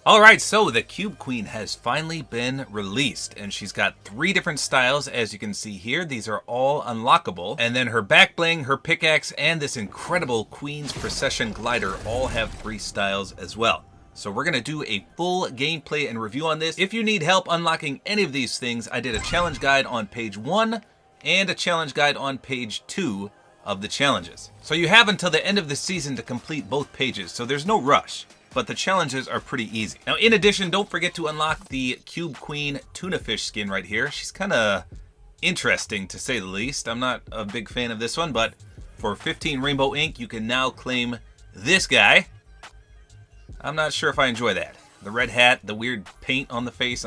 Alright, so the Cube Queen has finally been released, and she's got 3 different styles, as you can see here. These are all unlockable, and then her back bling, her pickaxe, and this incredible Queen's Procession glider all have 3 styles as well. So we're going to do a full gameplay and review on this. If you need help unlocking any of these things, I did a challenge guide on page 1 and a challenge guide on page 2 of the challenges. So you have until the end of the season to complete both pages, so there's no rush. But the challenges are pretty easy. Now, in addition, don't forget to unlock the Cube Queen tuna fish skin right here. She's kind of interesting, to say the least. I'm not a big fan of this one, but for 15 rainbow ink, you can now claim this guy. I'm not sure if I enjoy that. The red hat, the weird paint on the face,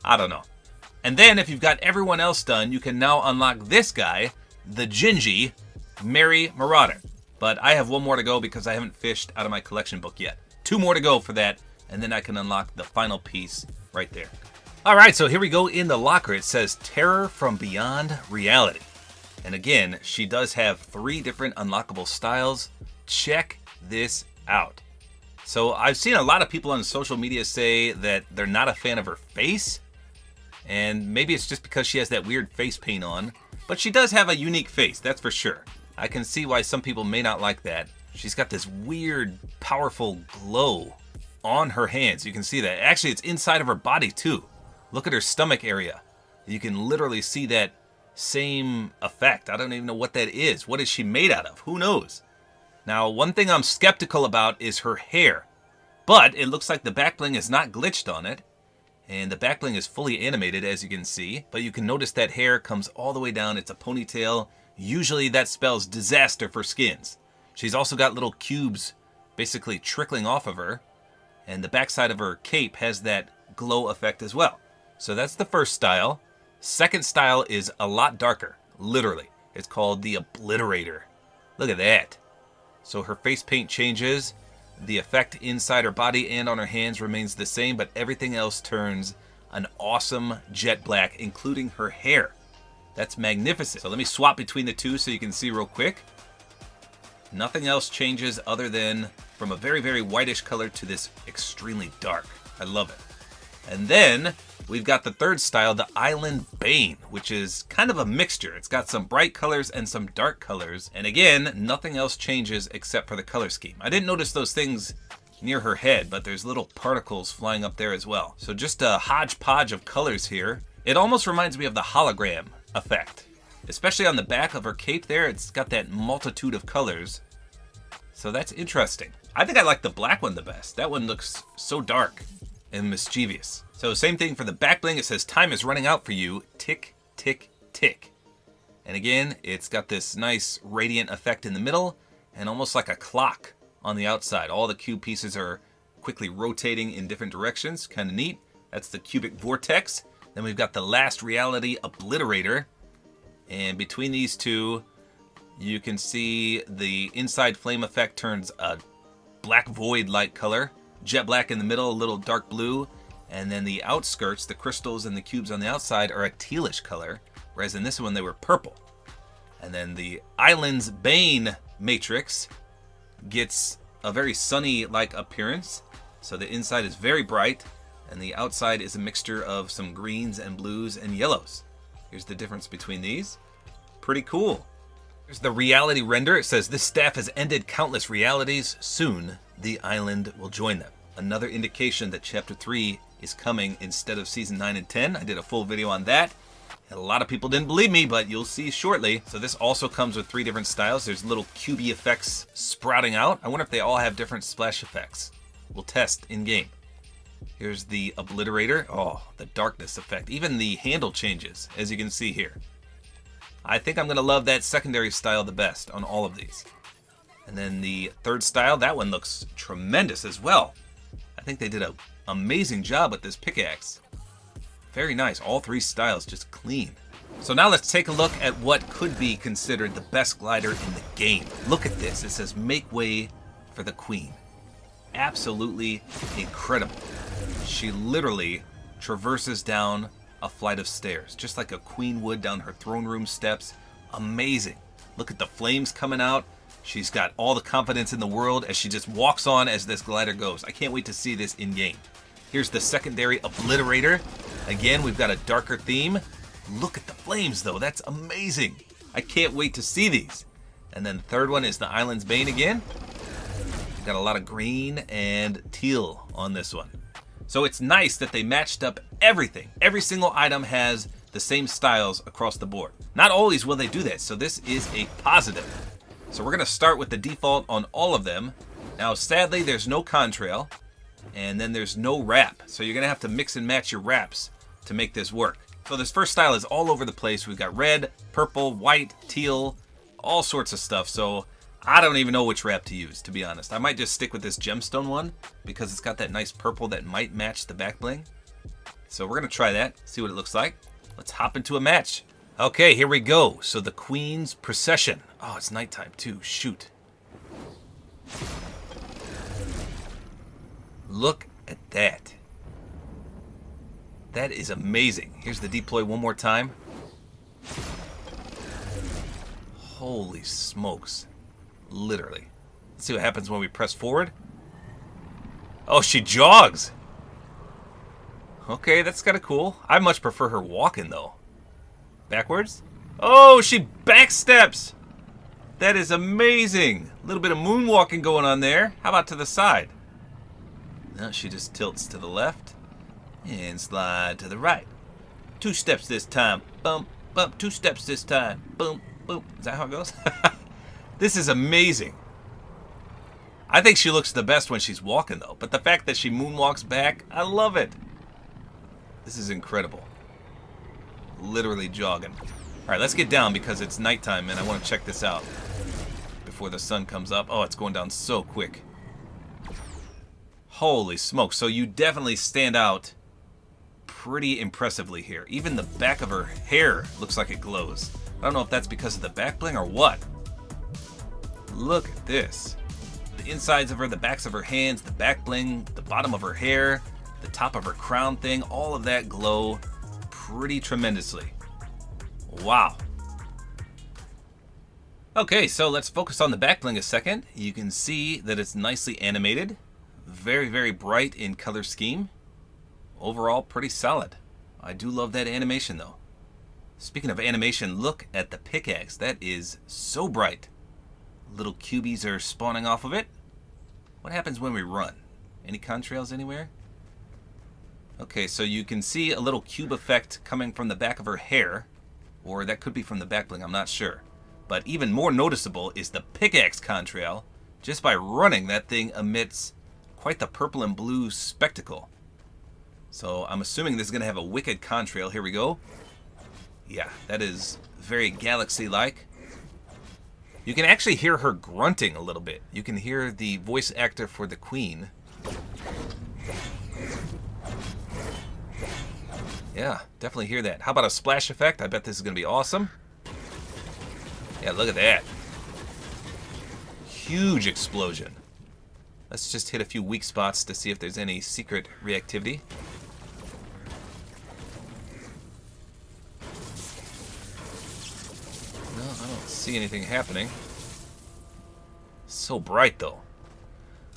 I don't know. And then, if you've got everyone else done, you can now unlock this guy, the Gingy Merry Marauder. But I have one more to go because I haven't fished out of my collection book yet. 2 more to go for that, and then I can unlock the final piece right there. Alright, so here we go in the locker. It says Terror from Beyond Reality. And again, she does have 3 different unlockable styles. Check this out. So I've seen a lot of people on social media say that they're not a fan of her face. And maybe it's just because she has that weird face paint on. But she does have a unique face, that's for sure. I can see why some people may not like that. She's got this weird, powerful glow on her hands. You can see that. Actually, it's inside of her body, too. Look at her stomach area. You can literally see that same effect. I don't even know what that is. What is she made out of? Who knows? Now, one thing I'm skeptical about is her hair. But it looks like the back bling is not glitched on it. And the back bling is fully animated, as you can see. But you can notice that hair comes all the way down. It's a ponytail. Usually that spells disaster for skins. She's also got little cubes basically trickling off of her. And the backside of her cape has that glow effect as well. So that's the first style. Second style is a lot darker, literally. It's called the Obliterator. Look at that. So her face paint changes. The effect inside her body and on her hands remains the same, but everything else turns an awesome jet black, including her hair. That's magnificent. So let me swap between the two so you can see real quick. Nothing else changes other than from a very, very whitish color to this extremely dark. I love it. And then we've got the third style, the Island Bane, which is kind of a mixture. It's got some bright colors and some dark colors. And again, nothing else changes except for the color scheme. I didn't notice those things near her head, but there's little particles flying up there as well. So just a hodgepodge of colors here. It almost reminds me of the hologram effect. Especially on the back of her cape there, it's got that multitude of colors. So that's interesting. I think I like the black one the best. That one looks so dark and mischievous. So same thing for the back bling. It says time is running out for you. Tick, tick, tick. And again, it's got this nice radiant effect in the middle and almost like a clock on the outside. All the cube pieces are quickly rotating in different directions. Kind of neat. That's the cubic vortex. Then we've got the last reality Obliterator. And between these two, you can see the inside flame effect turns a black void-like color. Jet black in the middle, a little dark blue. And then the outskirts, the crystals and the cubes on the outside are a tealish color. Whereas in this one, they were purple. And then the Island's Bane matrix gets a very sunny-like appearance. So the inside is very bright. And the outside is a mixture of some greens and blues and yellows. Here's the difference between these. Pretty cool. Here's the reality render. It says, this staff has ended countless realities. Soon, the island will join them. Another indication that Chapter 3 is coming instead of Season 9 and 10. I did a full video on that. And a lot of people didn't believe me, but you'll see shortly. So this also comes with 3 different styles. There's little cubey effects sprouting out. I wonder if they all have different splash effects. We'll test in-game. Here's the Obliterator. Oh, the darkness effect. Even the handle changes, as you can see here. I think I'm going to love that secondary style the best on all of these. And then the third style, that one looks tremendous as well. I think they did an amazing job with this pickaxe. Very nice. All 3 styles just clean. So now let's take a look at what could be considered the best glider in the game. Look at this. It says make way for the queen. Absolutely incredible. She literally traverses down a flight of stairs, just like a queen would down her throne room steps. Amazing. Look at the flames coming out. She's got all the confidence in the world as she just walks on as this glider goes. I can't wait to see this in game. Here's the secondary Obliterator. Again, we've got a darker theme. Look at the flames, though. That's amazing. I can't wait to see these. And then the third one is the Island's Bane again. We've got a lot of green and teal on this one. So it's nice that they matched up everything. Every single item has the same styles across the board. Not always will they do that, so this is a positive. So we're going to start with the default on all of them. Now, sadly, there's no contrail, and then there's no wrap. So you're going to have to mix and match your wraps to make this work. So this first style is all over the place. We've got red, purple, white, teal, all sorts of stuff. So I don't even know which wrap to use, to be honest. I might just stick with this gemstone one because it's got that nice purple that might match the back bling. So we're going to try that, see what it looks like. Let's hop into a match. Okay, here we go. So the Queen's Procession. Oh, it's nighttime too. Shoot. Look at that. That is amazing. Here's the deploy one more time. Holy smokes. Literally. Let's see what happens when we press forward. Oh, she jogs. Okay, that's kind of cool. I much prefer her walking, though. Backwards. Oh, she backsteps. That is amazing. A little bit of moonwalking going on there. How about to the side? No, she just tilts to the left and slide to the right. 2 steps this time. Bump, bump. 2 steps this time. Boom, boom. Is that how it goes? This is amazing. I think she looks the best when she's walking, though. But the fact that she moonwalks back, I love it. This is incredible. Literally jogging. All right, let's get down because it's nighttime and I want to check this out before the sun comes up. Oh, it's going down so quick. Holy smoke. So you definitely stand out pretty impressively here. Even the back of her hair looks like it glows. I don't know if that's because of the back bling or what. Look at this. The insides of her, the backs of her hands, the back bling, the bottom of her hair, the top of her crown thing, all of that glow pretty tremendously. Wow. Okay, so let's focus on the back bling a second. You can see that it's nicely animated. Very, very bright in color scheme. Overall, pretty solid. I do love that animation, though. Speaking of animation, look at the pickaxe. That is so bright. Little cubies are spawning off of it. What happens when we run? Any contrails anywhere? Okay, so you can see a little cube effect coming from the back of her hair. Or that could be from the back bling, I'm not sure. But even more noticeable is the pickaxe contrail. Just by running, that thing emits quite the purple and blue spectacle. So I'm assuming this is going to have a wicked contrail. Here we go. Yeah, that is very galaxy-like. You can actually hear her grunting a little bit. You can hear the voice actor for the Queen. Yeah, definitely hear that. How about a splash effect? I bet this is going to be awesome. Yeah, look at that. Huge explosion. Let's just hit a few weak spots to see if there's any secret reactivity. No, I don't see anything happening. So bright, though.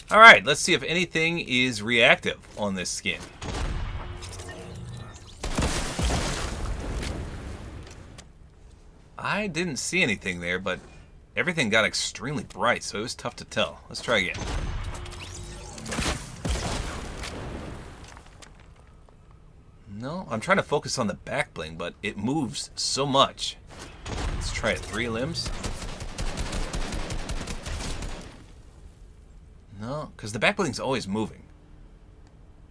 Alright, let's see if anything is reactive on this skin. I didn't see anything there, but everything got extremely bright, so it was tough to tell. Let's try again. No, I'm trying to focus on the back bling, but it moves so much. Let's try it. 3 limbs. No, because the back bling's always moving.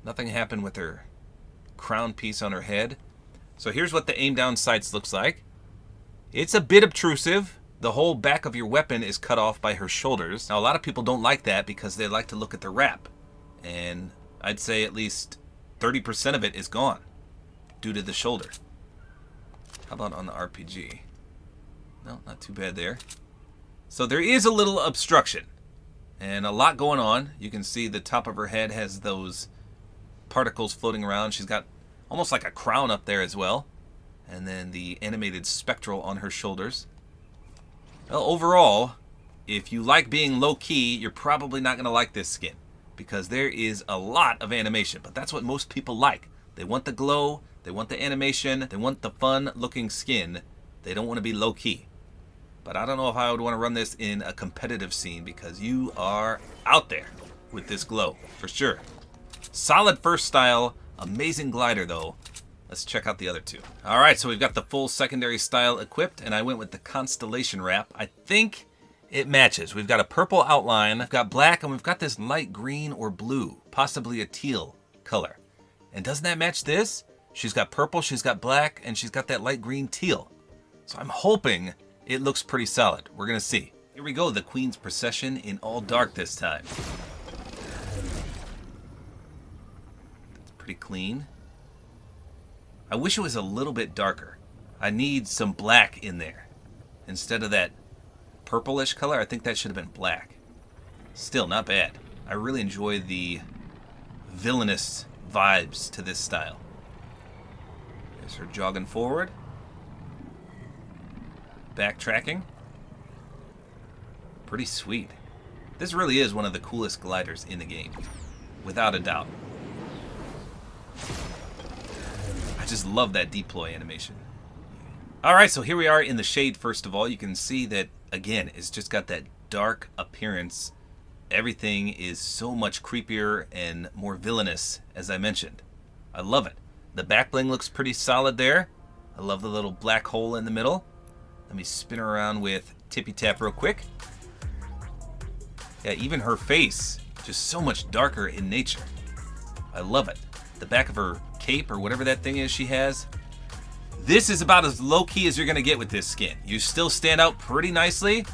Nothing happened with her crown piece on her head. So here's what the aim down sights looks like. It's a bit obtrusive. The whole back of your weapon is cut off by her shoulders. Now, a lot of people don't like that because they like to look at the wrap. And I'd say at least 30% of it is gone due to the shoulder. How about on the RPG? No, not too bad there. So there is a little obstruction and a lot going on. You can see the top of her head has those particles floating around. She's got almost like a crown up there as well. And then the animated spectral on her shoulders. Well, overall, if you like being low-key, you're probably not going to like this skin. because there is a lot of animation, but that's what most people like. They want the glow, they want the animation, they want the fun looking skin. They don't want to be low key. But I don't know if I would want to run this in a competitive scene because you are out there with this glow for sure. Solid first style, amazing glider though. Let's check out the other two. All right, so we've got the full secondary style equipped, and I went with the Constellation wrap. I think it matches. We've got a purple outline, we've got black, and we've got this light green or blue, possibly a teal color. And doesn't that match this? She's got purple, she's got black, and she's got that light green teal. So I'm hoping it looks pretty solid. We're gonna see. Here we go, the Queen's Procession in all dark this time. That's pretty clean. I wish it was a little bit darker. I need some black in there. Instead of that purplish color, I think that should have been black. Still, not bad. I really enjoy the villainous vibes to this style. There's her jogging forward. Backtracking. Pretty sweet. This really is one of the coolest gliders in the game. Without a doubt. I just love that deploy animation. Alright, so here we are in the shade first of all. You can see that, again, it's just got that dark appearance. Everything is so much creepier and more villainous, as I mentioned. I love it. The back bling looks pretty solid there. I love the little black hole in the middle. Let me spin her around with Tippy Tap real quick. Yeah, even her face, just so much darker in nature. I love it. The back of her cape or whatever that thing is she has. This is about as low-key as you're going to get with this skin. You still stand out pretty nicely,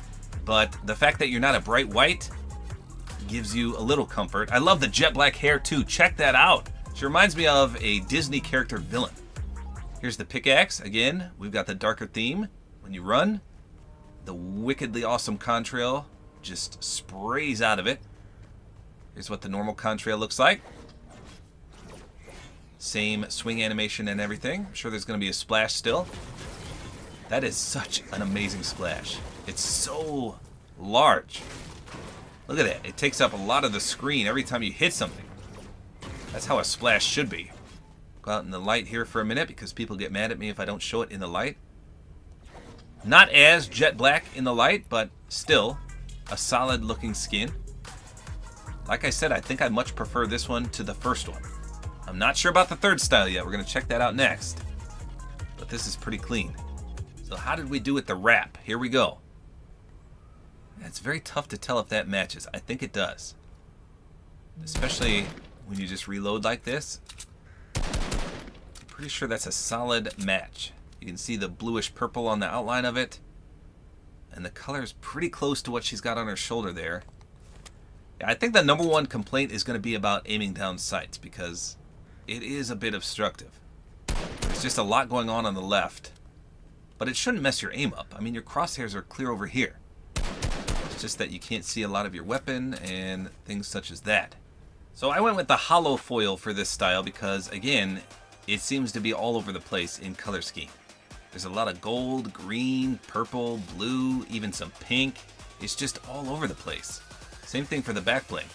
but the fact that you're not a bright white gives you a little comfort. I love the jet black hair too. Check that out. She reminds me of a Disney character villain. Here's the pickaxe. Again, we've got the darker theme. When you run, the wickedly awesome contrail just sprays out of it. Here's what the normal contrail looks like. Same swing animation and everything. I'm sure there's going to be a splash still. That is such an amazing splash. It's so large. Look at that. It takes up a lot of the screen every time you hit something. That's how a splash should be. Go out in the light here for a minute because people get mad at me if I don't show it in the light. Not as jet black in the light, but still a solid looking skin. Like I said, I think I much prefer this one to the first one. I'm not sure about the third style yet. We're going to check that out next. But this is pretty clean. So how did we do with the wrap? Here we go. It's very tough to tell if that matches. I think it does. Especially when you just reload like this. I'm pretty sure that's a solid match. You can see the bluish purple on the outline of it. And the color is pretty close to what she's got on her shoulder there. Yeah, I think the number one complaint is going to be about aiming down sights because it is a bit obstructive. There's just a lot going on the left. But it shouldn't mess your aim up. I mean, your crosshairs are clear over here. It's just that you can't see a lot of your weapon and things such as that. So I went with the hollow foil for this style because, again, it seems to be all over the place in color scheme. There's a lot of gold, green, purple, blue, even some pink. It's just all over the place. Same thing for the back bling.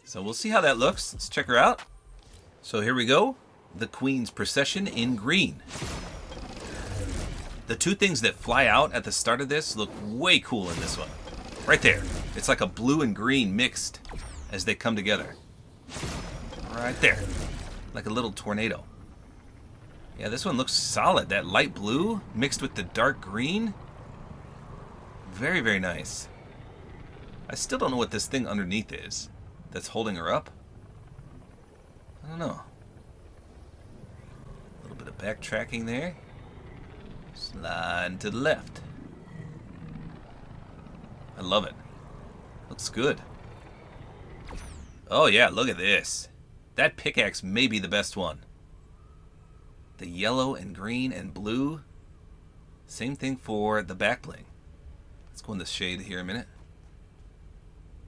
So we'll see how that looks. Let's check her out. So here we go. The Queen's Procession in green. The two things that fly out at the start of this look way cool in this one. Right there. It's like a blue and green mixed as they come together. Right there. Like a little tornado. Yeah, this one looks solid. That light blue mixed with the dark green. Very, very nice. I still don't know what this thing underneath is that's holding her up. I don't know. A little bit of backtracking there. Slide to the left. I love it. Looks good. Oh yeah, look at this. That pickaxe may be the best one. The yellow and green and blue. Same thing for the back bling. Let's go in the shade here a minute.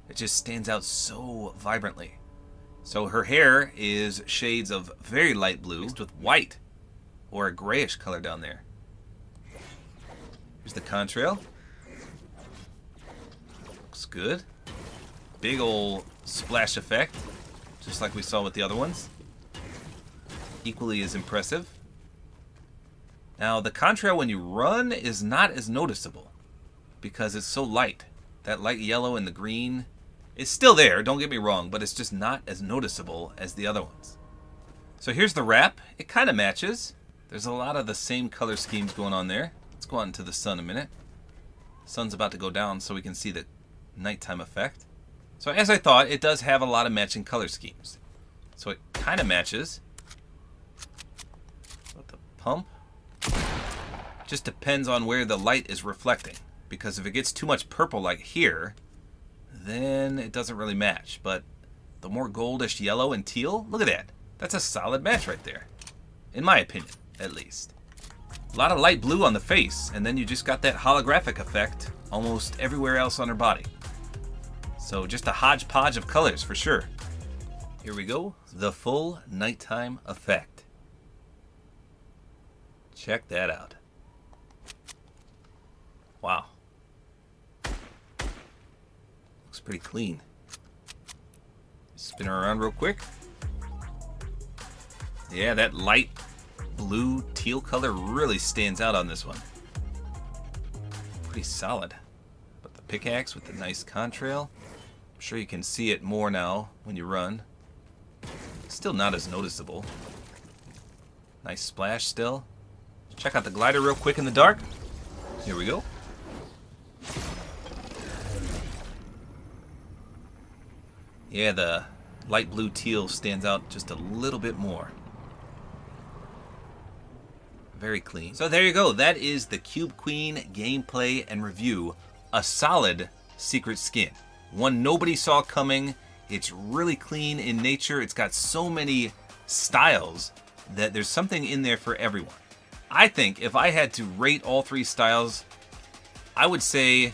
It just stands out so vibrantly. So her hair is shades of very light blue mixed with white or a grayish color down there. Here's the contrail. Looks good. Big ol' splash effect, just like we saw with the other ones. Equally as impressive. Now, the contrail when you run is not as noticeable because it's so light. That light yellow and the green is still there, don't get me wrong, but it's just not as noticeable as the other ones. So here's the wrap. It kind of matches. There's a lot of the same color schemes going on there. Let's go out into the sun a minute. Sun's about to go down so we can see the nighttime effect. So as I thought, it does have a lot of matching color schemes. So it kind of matches. But the pump just depends on where the light is reflecting. Because if it gets too much purple like here, then it doesn't really match. But the more goldish yellow and teal, look at that. That's a solid match right there. In my opinion, at least. A lot of light blue on the face, and then you just got that holographic effect almost everywhere else on her body. So just a hodgepodge of colors for sure. Here we go, the full nighttime effect. Check that out. Wow. Looks pretty clean. Spin her around real quick. Yeah, that light blue teal color really stands out on this one. Pretty solid. But the pickaxe with the nice contrail, I'm sure you can see it more now when you run. It's still not as noticeable. Nice splash still. Check out the glider real quick in the dark. Here we go. Yeah, the light blue teal stands out just a little bit more. Very clean. So there you go. That is the Cube Queen gameplay and review. A solid secret skin. One nobody saw coming. It's really clean in nature. It's got so many styles that there's something in there for everyone. I think if I had to rate all three styles, I would say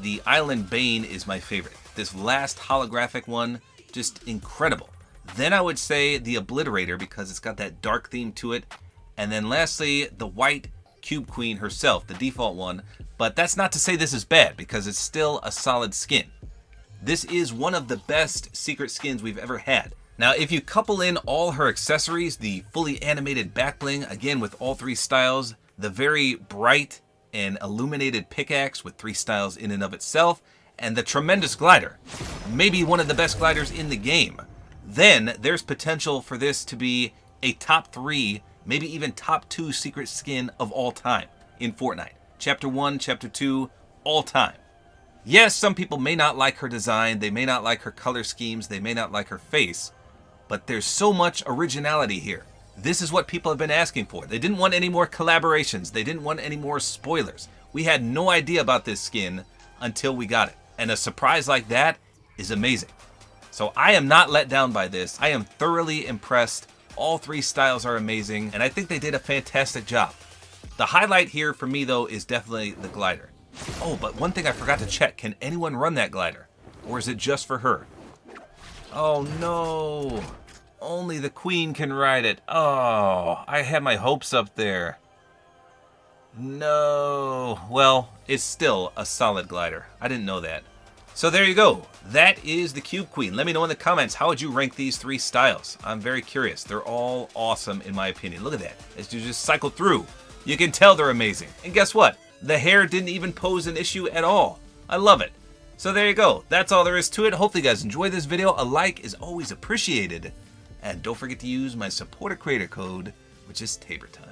the Island Bane is my favorite. This last holographic one, just incredible. Then I would say the Obliterator because it's got that dark theme to it. And then lastly, the white Cube Queen herself, the default one. But that's not to say this is bad because it's still a solid skin. This is one of the best secret skins we've ever had. Now, if you couple in all her accessories, the fully animated back bling, again with all three styles, the very bright and illuminated pickaxe with three styles in and of itself, and the tremendous glider, maybe one of the best gliders in the game, then there's potential for this to be a top 3, maybe even top 2 secret skin of all time in Fortnite. Chapter 1, Chapter 2, all time. Yes, some people may not like her design, they may not like her color schemes, they may not like her face, but there's so much originality here. This is what people have been asking for. They didn't want any more collaborations, they didn't want any more spoilers. We had no idea about this skin until we got it. And a surprise like that is amazing. So I am not let down by this. I am thoroughly impressed. All three styles are amazing, and I think they did a fantastic job. The highlight here for me, though, is definitely the glider. Oh, but one thing I forgot to check. Can anyone run that glider? Or is it just for her? Oh, no. Only the queen can ride it. Oh, I had my hopes up there. No. Well, it's still a solid glider. I didn't know that. So there you go. That is the Cube Queen. Let me know in the comments, how would you rank these three styles? I'm very curious. They're all awesome in my opinion. Look at that. As you just cycle through, you can tell they're amazing. And guess what? The hair didn't even pose an issue at all. I love it. So there you go. That's all there is to it. Hopefully you guys enjoyed this video. A like is always appreciated. And don't forget to use my Support-A-Creator code, which is Tabor time.